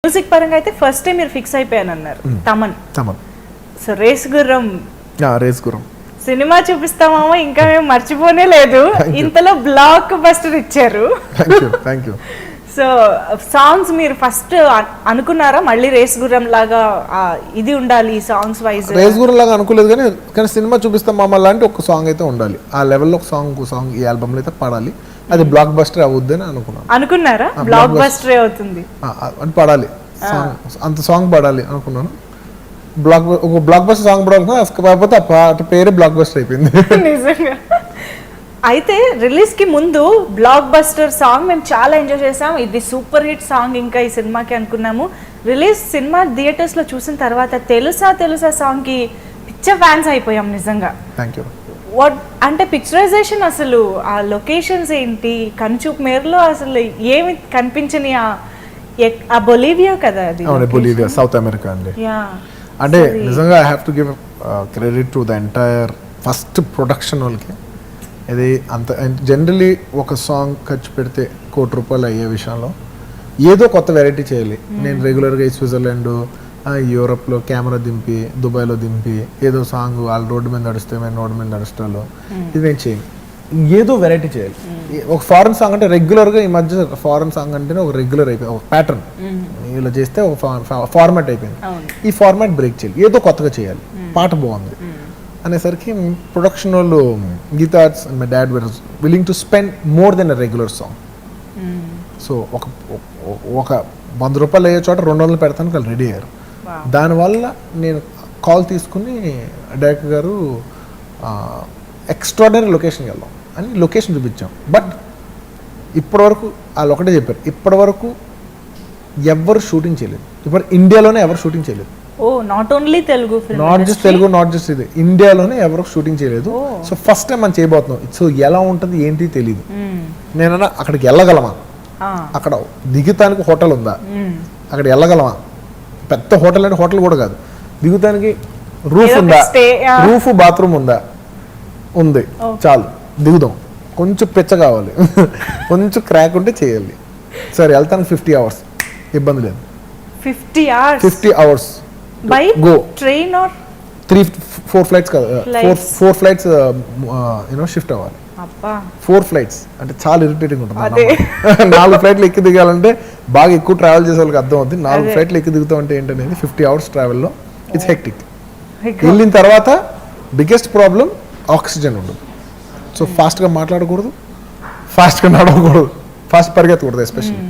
Music పరంగా అయితే first time మీరు ఫిక్స్ అయిపోయాను అన్నారు తమన్. సో రేస్ గుర్రం సినిమా చూపిస్తామో ఇంకా మేము మర్చిపోనే లేదు. ఇంతలో బ్లాక్ బస్టర్ ఇచ్చారు. సో సాంగ్స్ మీరు ఫస్ట్ అనుకున్నారా మళ్ళీ రేస్ గుర్రం లాగా ఇది ఉండాలి సాంగ్స్ వైజ్? రేస్ గుర్రం లాగా అనుకోలేదు, కానీ సినిమా చూపిస్తాం మామ లాంటి ఒక సాంగ్ అయితే ఉండాలి. ఆ లెవెల్లో ఒక సాంగ్ ఈ ఆల్బమ్ లో అయితే పాడాలి. అది బ్లాక్ బస్టర్ అవుద్దని అనుకున్నారా? బ్లాక్ బస్టర్ అవుతుంది అని పాడాలి, అంత సాంగ్ పాడాలి అనుకున్నాను. ఒక బ్లాక్ బస్టర్ సాంగ్ పాడాలి, కాకపోతే పేరే బ్లాక్ బస్టర్ అయిపోయింది. నిజంగా. అయితే రిలీజ్ కి ముందు బ్లాక్ బస్టర్ సాంగ్ మేము చాలా ఎంజాయ్ చేసాం, ఇది సూపర్ హిట్ సాంగ్ ఇంకా ఈ సినిమాకి అనుకున్నాము. రిలీజ్ సినిమా థియేటర్స్ లో చూసిన తర్వాత తెలుసా సాంగ్ కి పిచ్చ ఫ్యాన్స్ అయిపోయాం నిజంగా. Thank you. వాట్ అంటే పిక్చరైజేషన్, అసలు ఆ లొకేషన్స్ ఏంటి, కనుచూపు మేరలో అసలు ఏమి కనిపించని ఆ బొలీవియా కదా అది? బొలీవియా, సౌత్ అమెరికా అండి. అంటే నిజంగా I have to give credit to the entire first production వాళ్ళకి. ఇది అంత జనరలీ ఒక సాంగ్ ఖర్చు పెడితే ₹1,00,00,000 అయ్యే విషయంలో ఏదో కొత్త వెరైటీ చేయాలి. నేను రెగ్యులర్గా స్విట్జర్లాండ్, యూరోప్లో కెమెరా దింపి, దుబాయ్లో దింపి ఏదో సాంగ్ వాళ్ళు రోడ్డు మీద నడుస్తే మేము రోడ్డు మీద నడుస్తాలో ఇది నేను చేయను. ఏదో వెరైటీ చేయాలి. ఒక ఫారెన్ సాంగ్ అంటే రెగ్యులర్గా ఈ మధ్య ఫారెన్ సాంగ్ అంటేనే ఒక రెగ్యులర్ అయిపోయింది, ఒక ప్యాటర్న్. ఇలా చేస్తే ఒక ఫార్మాట్ అయిపోయింది. ఈ ఫార్మాట్ బ్రేక్ చేయాలి, ఏదో కొత్తగా చేయాలి, పాట బాగుంది అనేసరికి ప్రొడక్షన్ వాళ్ళు Geetha Arts and my dad were willing to spend more than a regular song. So ఒక ₹100 అయ్యే చోట 200 పెడతాను వాళ్ళు రెడీ అయ్యారు. దానివల్ల నేను కాల్ తీసుకుని డైరెక్టర్ గారు ఎక్స్ట్రాడనరీ లొకేషన్కి వెళ్దాం అని లొకేషన్ చూపించాం. బట్ ఇప్పటివరకు వాళ్ళు ఒకటే చెప్పారు, ఇప్పటివరకు ఎవరు షూటింగ్ చేయలేదు, ఇప్పుడు ఇండియాలోనే ఎవరు షూటింగ్ చేయలేదు. Not only Telugu, not just ఇది, ఇండియాలోనే ఎవరు షూటింగ్ చేయలేదు. సో ఫస్ట్ టైం మనం చేయబోతున్నాం. సో ఎలా ఉంటుంది ఏంటి తెలియదు. నేనన్నా అక్కడికి వెళ్ళగలమా, అక్కడ దిగుతానికి హోటల్ ఉందా, అక్కడ వెళ్ళగలమా, పెద్ద హోటల్ అంటే హోటల్ కూడా కాదు, దిగుతానికి రూఫ్ ఉందా, రూఫ్ బాత్రూమ్ ఉందా, ఉంది, చాలు దిగుదాం. కొంచెం పిచ్చ కావాలి, కొంచెం క్రాక్ ఉంటే చేయాలి. సరే వెళ్తానికి 50 hours, ఇబ్బంది లేదు. 50 hours by go train or 3-4 flights కదా, 4 flights షిఫ్ట్ అవ్వాలి. 4 flights అంటే చాలా ఇరిటేటింగ్ ఉంటుంది. 4 ఫ్లైట్లు ఎక్కి దిగాలంటే బాగా ఎక్కువ ట్రావెల్ చేసే వాళ్ళకి అర్థం అవుతుంది. 4 ఫ్లైట్లు ఎక్కి దిగుతాం అంటే ఏంటనేది 50 hours ట్రావెల్లో ఇట్స్ హెక్టిక్. వెళ్ళిన తర్వాత బిగ్గెస్ట్ ప్రాబ్లం ఆక్సిజన్ ఉండదు. సో ఫాస్ట్గా మాట్లాడకూడదు, ఫాస్ట్గా నడవకూడదు, ఫాస్ట్ పరిగెత్తకూడదు. ఎస్పెషల్లీ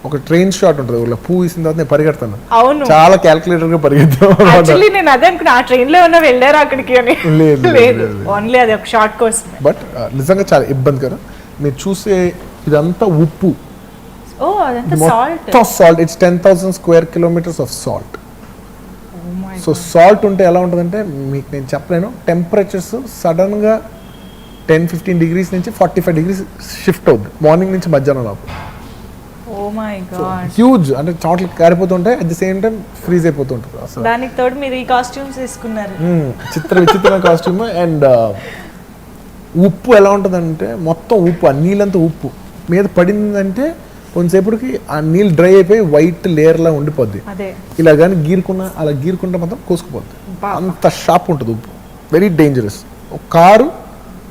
ఒక ట్రైన్ షాట్ ఉంటుంది, ఊళ్ళో పువ్వు ఇసిన తర్వాత నేను పరిగెడతాను, చాలా క్యాల్కులేటర్ గా పరిగెత్తాను. నేను అదే అనుకున్నా, ఆ ట్రైన్ లో ఏమన్నా వెళ్ళారా అక్కడికి అని. లేదు, ఓన్లీ అది ఒక షార్ట్ కోర్స్. బట్ నిజంగా చాలా ఇబ్బందికరం. మీరు చూసే ఇదంతా ఉప్పు, మొత్తం salt. It's 10,000 square kilometers of salt. So salt ఉంటే ఎలా ఉంటుందంటే మీకు నేను చెప్పలేను. టెంపరేచర్స్ సడన్ గా 10-15 degrees నుంచి 45 degrees షిఫ్ట్ అవుతుంది మార్నింగ్ నుంచి మధ్యాహ్నం లోపు. హ్యూజ్ అంటే చోట్ల కారిపోతుంటాయి, at the same time freeze అయిపోతుంటుంది. అసలు దానికి తోడు మీరు ఈ కాస్ట్యూమ్స్ తీసుకున్నారు, విచిత్రమైన కాస్ట్యూమ్. అండ్ ఉప్పు ఎలా ఉంటుందంటే మొత్తం ఉప్పు, ఆ నీళ్ళంతా ఉప్పు మీద పడిందంటే కొంతసేపటికి ఆ నీళ్ళు డ్రై అయిపోయి వైట్ లేయర్ లా ఉండిపోద్ది. ఇలా కానీ అలా గీరుకుంటే మొత్తం కోసుకుపోద్ది. అంత షార్ప్ ఉంటుంది ఉప్పు, వెరీ డేంజరస్. ఒక కారు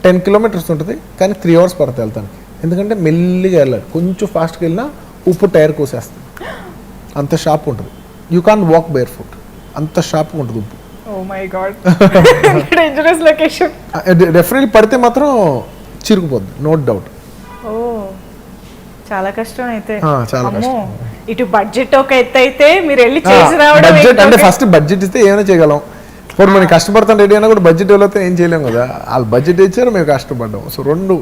10 kilometers ఉంటుంది, కానీ 3 hours పడుతుంది వెళ్తానికి. ఎందుకంటే మెల్లిగా వెళ్ళాలి, కొంచెం ఫాస్ట్గా వెళ్ళినా ఉప్పు టైర్ కోసేస్తుంది. అంత షార్ప్ ఉంటుంది. You can walk barefoot, అంత షార్ప్గా ఉంటుంది ఉప్పు. డెఫినెట్లీ పడితే మాత్రం చిరుకుపోద్ది, నో డౌట్. చాలా కష్టం అయితే. చాలా కష్టం. ఇటు బడ్జెట్ ఒక ఎత్తు అయితే మీరు వెళ్ళి చేసి రావడం. బడ్జెట్ అంటే ఫస్ట్ బడ్జెట్ ఇస్తే ఏమైనా చేయగలం. ఇప్పుడు మనం కష్టపడతాం రెడీ అయినా కూడా బడ్జెట్ వెళ్ళితే ఏం చేయలేం కదా. వాళ్ళు బడ్జెట్ ఇచ్చారు, మేము కష్టపడ్డాం. సో రెండు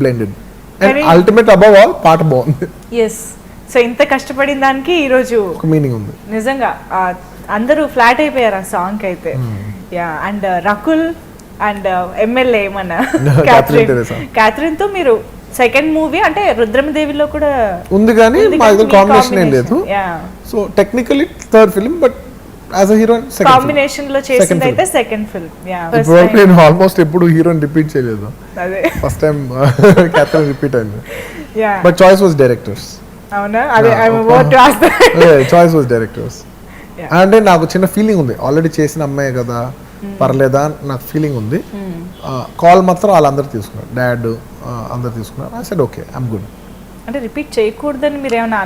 blended. And ultimate above all పాట బాగుంది. సో ఇంత కష్టపడిన దానికి ఈ రోజు ఒక మీనింగ్ ఉంది నిజంగా. అందరూ ఫ్లాట్ అయిపోయారు ఆ సాంగ్ అయితే. అండ్ రకుల్ అండ్ ఎమ్మెల్యే మన క్యాథరిన్ తో మీరు సెకండ్ మూవీ అంటే రుద్రమదేవిలో కూడా ఉంది, కానీ మా దగ్గర కాంబినేషన్ ఏం లేదు. So technically third film, but as a heroine combination లో చేసింది అయితే సెకండ్ ఫిల్మ్. నేను ఆల్మోస్ట్ ఎప్పుడు హీరోయిన్ రిపీట్ చేయలేదు, ఫస్ట్ టైం క్యాథరిన్ రిపీట్ అయింది. But choice was directors. అవునా, అదే చాయిస్ వాజ్ డైరెక్టర్స్. అంటే నాకు చిన్న ఫీలింగ్ ఉంది, ఆల్రెడీ చేసిన అమ్మాయి కదా పర్లేదా నాకు ఫీలింగ్ ఉంది. కాల్ మాత్రం వాళ్ళందరూ తీసుకున్నారు, డాడ్ అందరు తీసుకున్నారు. I said okay I'm good. అంటే రిపీట్ చేయకూడదని మీరు ఏమైనా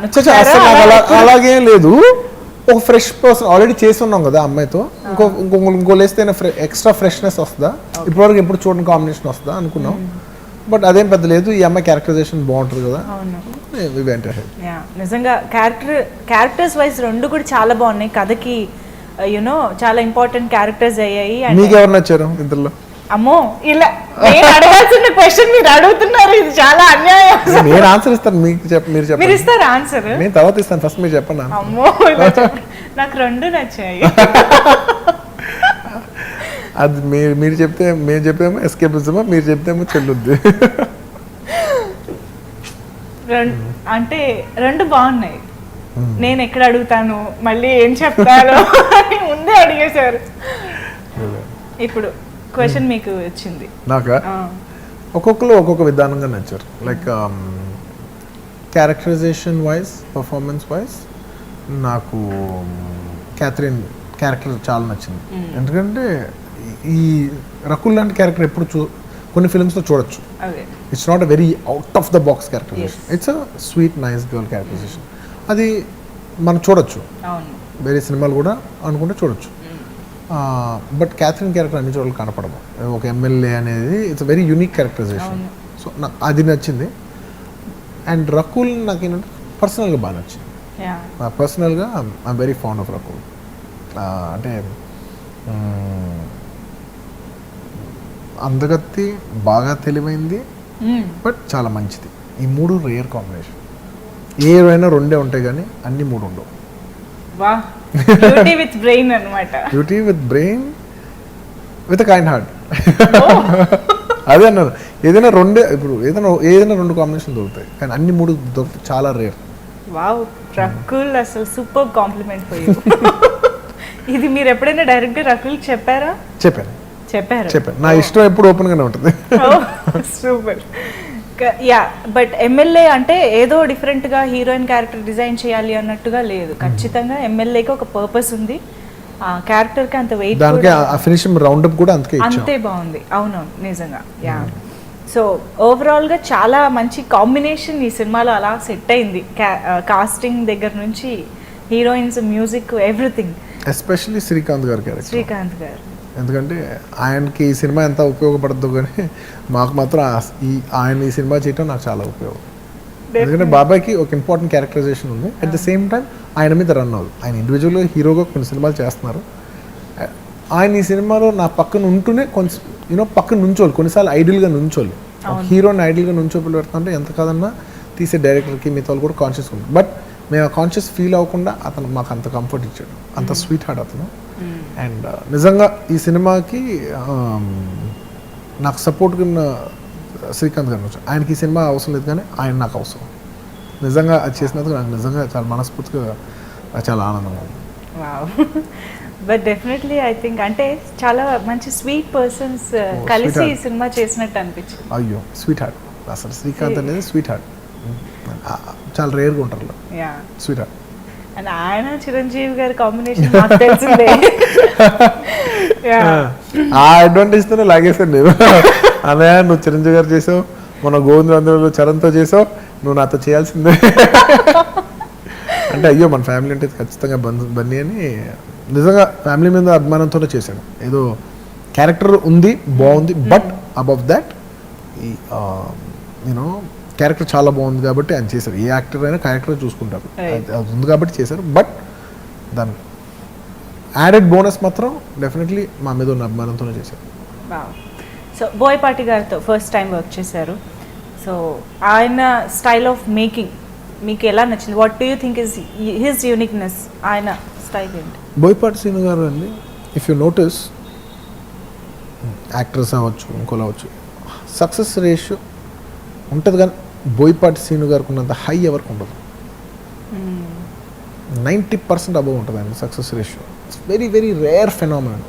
అలాగేం లేదు, ఒక ఫ్రెష్ పర్సన్ ఆల్రెడీ చేసి ఉన్నాం కదా అమ్మాయితో, ఇంకో లేస్తే ఎక్స్ట్రా ఫ్రెష్నెస్ వస్తుందా, ఇప్పటివరకు ఎప్పుడు చూడని కాంబినేషన్ వస్తుందా అనుకున్నాం. బట్ అదేం పెద్ద లేదు, ఈ అమ్మాయి క్యారెక్టరైజేషన్ బాగుంటుంది కదా. నిజంగా క్యారెక్టర్స్ వైజ్ రెండు కూడా చాలా బాగున్నాయి, కథకి యునో చాలా ఇంపార్టెంట్ క్యారెక్టర్స్ అయ్యాయి. మీకు ఎవరు నచ్చారు ఇందులో? అమ్మో, ఇలా నేను అడగాల్సిన క్వశ్చన్ మీరు అడుగుతున్నారు, ఇది చాలా అన్యాయం. నేను ఆన్సర్ ఇస్తాను, మీరు చెప్పండి. మీరు ఇస్తారా ఆన్సర్? నేను తర్వాత ఇస్తాను, ఫస్ట్ మీరు చెప్పండి. అమ్మో, నాకు రెండు నచ్చాయి. అది మీరు చెప్తే మేము చెప్పేమో ఎస్కేపిజమా, మీరు చెప్తేమో చెల్లుద్ది. అంటే రెండు బాగున్నాయి. నేను ఎక్కడ అడుగుతాను మళ్ళీ ఏం చెప్తాను అని ముందే అడిగేశారు. ఇప్పుడు క్వశ్చన్ మీకు వచ్చింది. నాకా? ఒక్కొక్కరు ఒక్కొక్క విధానంగా నచ్చారు. Like characterization wise, performance wise నాకు క్యాథరిన్ క్యారెక్టర్ చాలా నచ్చింది. ఎందుకంటే ఈ రకుల్ లాంటి క్యారెక్టర్ ఎప్పుడు కొన్ని ఫిల్మ్స్లో చూడొచ్చు. It's not a very out of the box characterization, it's a sweet nice girl characterization. అది మనం చూడొచ్చు, వేరే సినిమాలు కూడా అనుకుంటే చూడొచ్చు. బట్ క్యాథరిన్ క్యారెక్టర్ అన్ని చోట్ల కనపడము. ఒక ఎమ్మెల్యే అనేది it's very unique characterization. So నాకు అది నచ్చింది. అండ్ రకుల్ నాకు ఏంటంటే పర్సనల్గా బాగా నచ్చింది. పర్సనల్గా I'm very fond of Rakul. అంటే అందగత్తి, బాగా తెలివైంది, బట్ చాలా మంచిది. ఈ మూడు రేర్ కాంబినేషన్. ఏవైనా రెండే ఉంటాయి కానీ అన్ని మూడు ఉండవు. బ్యూటీ విత్ బ్రెయిన్ అన్నమాట. Beauty with brain with kind heart. అదే అన్నారు, ఏదైనా రెండే, ఇప్పుడు ఏదైనా రెండు కాంబినేషన్ దొరుకుతాయి కానీ అన్ని మూడు దొరుకుతాయి, చాలా రేర్. వావ్, రకుల్ అసలు సూపర్ కాంప్లిమెంట్ ఫర్ యు. ఇది మీరు ఎప్పుడైనా డైరెక్ట్ గా రకుల్ చెప్పారా? చెప్పాను. నా ఇష్టం ఎప్పుడు ఓపెన్ గానే ఉంటుంది. సూపర్. యా, బట్ ఎమ్మెల్యే అంటే ఏదో డిఫరెంట్ గా హీరోయిన్ క్యారెక్టర్ డిజైన్ చేయాలి అన్నట్టుగా లేదు. ఖచ్చితంగా ఎమ్మెల్యేకి ఒక పర్పస్ ఉంది, ఆ క్యారెక్టర్ కి అంత వెయిట్, దానికి ఆ ఫినిషింగ్ రౌండ్ అప్ కూడా అంతే బాగుంది. అవునవును, నిజంగా. యా, సో ఓవరాల్ గా చాలా మంచి కాంబినేషన్ ఈ సినిమాలో అలా సెట్ అయింది. కాస్టింగ్ దగ్గర నుంచి heroines, music, everything. Especially Srikanth గారు క్యారెక్టర్. శ్రీకాంత్ గారు ఎందుకంటే ఆయనకి ఈ సినిమా ఎంత ఉపయోగపడద్దు కానీ మాకు మాత్రం ఆయన ఈ సినిమా చేయటం నాకు చాలా ఉపయోగం. ఎందుకంటే బాబాయ్కి ఒక ఇంపార్టెంట్ క్యారెక్టరైజేషన్ ఉంది, అట్ ద సేమ్ టైం ఆయన మీద రన్ అవ్వదు. ఆయన ఇండివిజువల్గా హీరోగా కొన్ని సినిమాలు చేస్తున్నారు. ఆయన ఈ సినిమాలో నా పక్కన ఉంటూనే కొంచెం పక్కన నుంచోళ్ళు, కొన్నిసార్లు ఐడియల్గా నుంచోళ్ళు. హీరోని ఐడియల్గా నుంచోపిల్లి పెడుతుంటే ఎంత కాదన్నా తీసే డైరెక్టర్కి మిగతా వాళ్ళు కూడా కాన్షియస్ ఉంది. బట్ మేము ఆ కాన్షియస్ ఫీల్ అవ్వకుండా అతను మాకు అంత కంఫర్ట్ ఇచ్చాడు, అంత స్వీట్ హార్ట్ అతను. అండ్ నిజంగా ఈ సినిమాకి నాకు సపోర్ట్ ఉన్న శ్రీకాంత్ గారు వచ్చారు. ఆయనకి ఈ సినిమా అవసరం లేదు కానీ ఆయన నాకు అవసరం. నిజంగా అది చేసినందుకు నాకు నిజంగా చాలా మనస్ఫూర్తిగా చాలా ఆనందంగా ఉంది. బట్ డెఫినెట్లీ ఐ థింక్ అంటే చాలా మంచి స్వీట్ పర్సన్స్ కలిసి ఈ సినిమా చేసినట్టు అనిపించింది. అయ్యో, స్వీట్ హార్ట్ అసలు. శ్రీకాంత్ అనేది స్వీట్ హార్ట్, చాలా రేర్గా ఉంటారు స్వీట్ హార్ట్. అండ్ ఆయన చిరంజీవి గారి కాంబినేషన్ నాకు తెలిసిందే. ఆ అడ్వాంటేజ్ తోనే లాగేశాను నేను. అన్నయ్య నువ్వు చిరంజీవి గారు చేసావు, మన గోవింద చరణ్తో చేసావు, నువ్వు నాతో చేయాల్సిందే అంటే అయ్యో మన ఫ్యామిలీ అంటే ఖచ్చితంగా బన్నీ అని నిజంగా ఫ్యామిలీ మీద అభిమానంతోనే చేశాడు. ఏదో క్యారెక్టర్ ఉంది, బాగుంది, బట్ అబవ్ దాట్ ఈ యూనో క్యారెక్టర్ చాలా బాగుంది కాబట్టి ఆయన చేశారు. ఏ యాక్టర్ అయినా క్యారెక్టర్ చూసుకుంటారు, అది ఉంది కాబట్టి చేశారు. బట్ దాని యాడెడ్ బోనస్ మాత్రం డెఫినెట్లీ మా మీద ఉన్న అభిమానంతోనే చేశారు. సో బోయపాటి గారితో ఫస్ట్ టైం వర్క్ చేశారు. సో ఆయన స్టైల్ ఆఫ్ మేకింగ్ మీకు ఎలా నచ్చింది? What do you think is his uniqueness? ఆయన స్టైల్ ఏంటి? బోయపాటి శ్రీను గారు అండి, ఇఫ్ యూ నోటీస్ యాక్టర్స్ అవ్వచ్చు, ఇంకోలా అవ్వచ్చు, సక్సెస్ రేషియో ఉంటుంది కానీ బోయపాటి శ్రీను గారికి ఉన్నంత హై ఎవరికి ఉండదు. 90% అబవ్ ఉంటుంది అండి success ratio. It's very very rare phenomenon.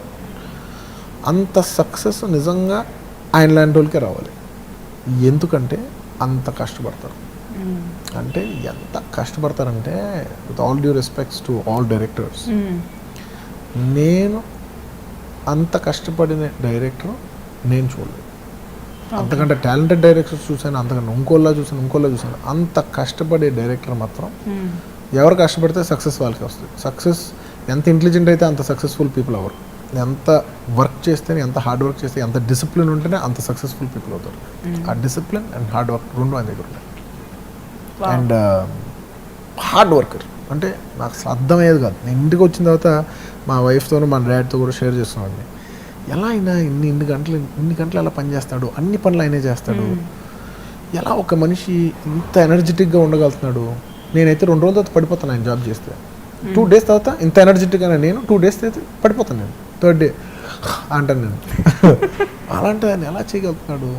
అంత సక్సెస్ నిజంగా ఆయన లాంటి వాళ్ళకే రావాలి. ఎందుకంటే అంత కష్టపడతారు. అంటే ఎంత కష్టపడతారంటే with all due respects to all directors, నేను అంత కష్టపడిన డైరెక్టర్ నేను చూడలేదు. అంతకంటే టాలెంటెడ్ డైరెక్టర్స్ చూసాను, అంతకంటే ఇంకోలా చూసాను. అంత కష్టపడే డైరెక్టర్ మాత్రం ఎవరు కష్టపడితే సక్సెస్ వాళ్ళకి వస్తుంది. సక్సెస్ ఎంత ఇంటెలిజెంట్ అయితే అంత సక్సెస్ఫుల్ పీపుల్ అవ్వరు. ఎంత వర్క్ చేస్తేనే, ఎంత హార్డ్ వర్క్ చేస్తే, ఎంత డిసిప్లిన్ ఉంటేనే అంత సక్సెస్ఫుల్ పీపుల్ అవుతారు. ఆ డిసిప్లిన్ అండ్ హార్డ్ వర్క్ రెండు ఆయన దగ్గర ఉంటాయి. అండ్ హార్డ్ వర్కర్ అంటే నాకు అసలు అర్థమయ్యేది కాదు. నేను ఇంటికి వచ్చిన తర్వాత మా వైఫ్తోనూ మా డాడ్తో కూడా షేర్ చేస్తున్నాను, ఎలా అయినా ఇన్ని గంటలు ఎలా పని చేస్తాడు, అన్ని పనులు ఆయనే చేస్తాడు, ఎలా ఒక మనిషి ఇంత ఎనర్జెటిక్గా ఉండగలుగుతున్నాడు. నేనైతే 2 రోజుల తర్వాత పడిపోతాను ఆయన జాబ్ చేస్తే. 2 days తర్వాత ఇంత ఎనర్జెటిక్గా నేను 2 days అయితే పడిపోతాను. నేను 3rd day అంటాను నేను. అలాంటి ఆయన ఎలా చేయగలుగుతున్నాడు?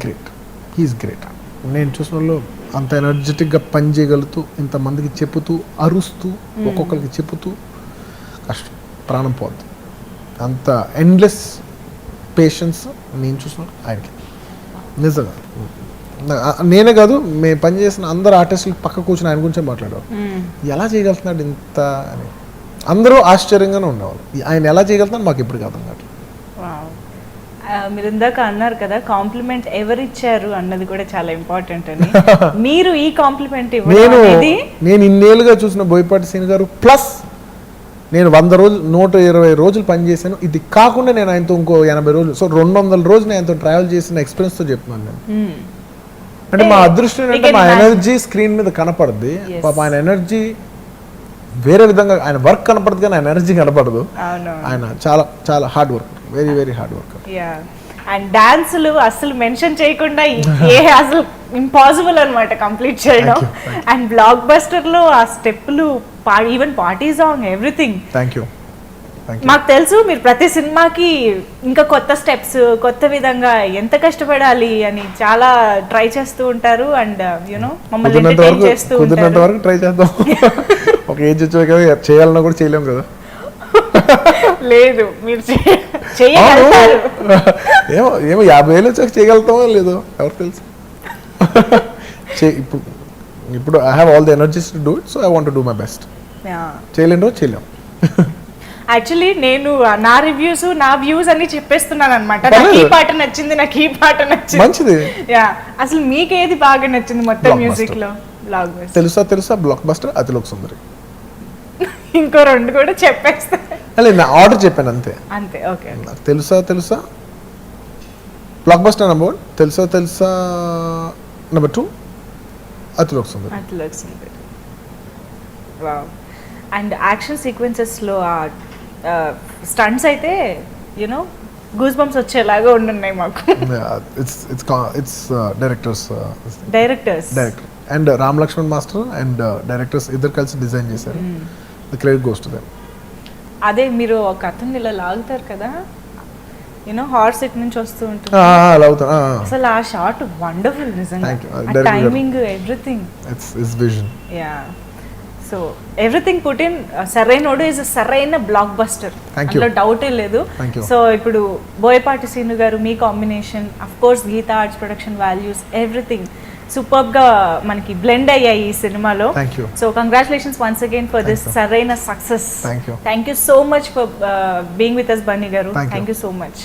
Great, he's great. నేను చూసిన వాళ్ళు అంత ఎనర్జెటిక్గా పని చేయగలుగుతూ, ఇంతమందికి చెప్పుతూ, అరుస్తూ, ఒక్కొక్కరికి చెప్పుతూ కష్టం, ప్రాణం పోద్ది. అంత ఎండ్లెస్ పేషెన్స్ నేను చూసిన ఆయనకి నిజంగా. నేనే కాదు, మేము పనిచేసిన అందరు ఆర్టిస్టులు పక్క కూర్చొని ఆయన గురించే మాట్లాడారు. ఎలా చేయగలుగుతున్నాడు ఇంత అని అందరూ ఆశ్చర్యంగానే ఉండేవాళ్ళు. ఆయన ఎలా చేయగలుగుతున్నాడు మాకు ఇప్పుడు అర్థం కాదు. మీరు ఇందాక అన్నారు కదా, కాంప్లిమెంట్ ఎవరిచ్చారు అన్నది కూడా చాలా ఇంపార్టెంట్ అని. మీరు ఈ కాంప్లిమెంట్ నేను ఇన్నేళ్ళుగా చూసిన బోయపాటి సీన్ గారు ప్లస్ నేను 100 రోజులు 120 రోజులు పనిచేశాను. ఇది కాకుండా నేను ఆయనతో ఇంకో 80 రోజులు, సో 200 రోజులు నేను ఆయనతో ట్రావెల్ చేసిన ఎక్స్పీరియన్స్తో చెప్తున్నాను నేను. అంటే మా అదృష్టం ఏంటంటే మా ఎనర్జీ స్క్రీన్ మీద కనపడుద్ది. పాప ఆయన ఎనర్జీ వేరే విధంగా, ఆయన వర్క్ కనపడదు కానీ ఆయన ఎనర్జీ కనపడదు. ఆయన చాలా చాలా hard work, very very hard work. And డాన్సులు అసలు మెన్షన్ చేయకుండా అసలు ఇంపాసిబుల్ అనమాట కంప్లీట్ చేయడం. అండ్ బ్లాక్ బస్టర్ లో ఆ స్టెప్లు, even party song, everything. Thank you. మాకు తెలుసు మీరు ప్రతి సినిమాకి ఇంకా కొత్త స్టెప్స్, కొత్త విధంగా ఎంత కష్టపడాలి అని చాలా ట్రై చేస్తూ ఉంటారు. అండ్ యునో మమ్మల్ని ఎంటర్టైన్ చేస్తూ కుదిరినంత వరకు ట్రై చేద్దాం. ఒక ఏజ్ వచ్చాక కదా చేయాలన్నా కూడా చేయలేం కదా. లేదు మీరు చేయగలుగుతారు. ఏమో 50 ఏళ్ళు వచ్చాక చేయగలుగుతామో లేదో ఎవరు తెలుసు. ఇప్పుడు I have all the energies to do it, so I want to do my best. చేయలేని రోజు చేయలేం. యాక్చువల్లీ నేను నా రివ్యూస్, నా వ్యూస్ అన్ని చెప్పేస్తున్నాను అనమాట. నాకు ఈ పాట నచ్చింది, నాకు ఈ పాట నచ్చింది. మంచిది. యా, అసలు మీకు ఏది బాగా నచ్చింది మొత్తం మ్యూజిక్ లో? బ్లాక్ బస్టర్ తెలుసా బ్లాక్ బస్టర్, అతిలోక సుందరి. ఇంకో 2 కూడా చెప్పేస్తా. నా ఆర్డర్ చెప్పాను అంతే. ఓకే. తెలుసా బ్లాక్ బస్టర్ నెంబర్ 1, తెలుసా number 2, Athiloka Sundari. Wow. And action sequences లో స్టంట్స్ అయితే యునో గూస్ బంప్స్ వచ్చేలాగా ఉండున్నాయి మాకు. It's director and Ram Lakshman master and directors ఇద్దరు కలిసి డిజైన్ చేశారు. The credit goes to them. అదే మీరు ఒక అతన్ని ఇలా లాగుతారు కదా, యూనో హార్స్ ఇట్ నుంచి వస్తూ ఉంటుంది, అసలు ఆ షాట్ వండర్ఫుల్ నిజంగా. Timing, everything, it's vision. Yeah, so everything put in. Sarrainodu is సరైన బ్లాక్ బస్టర్, అందులో డౌటే లేదు. సో ఇప్పుడు బోయపాటి సీను గారు, మీ combination, of course Geetha Arts production values, everything superb గా మనకి బ్లెండ్ అయ్యాయి ఈ సినిమాలో. So congratulations once again for this సరైన success. Thank you so much for being with us Bunny garu. Thank you so much.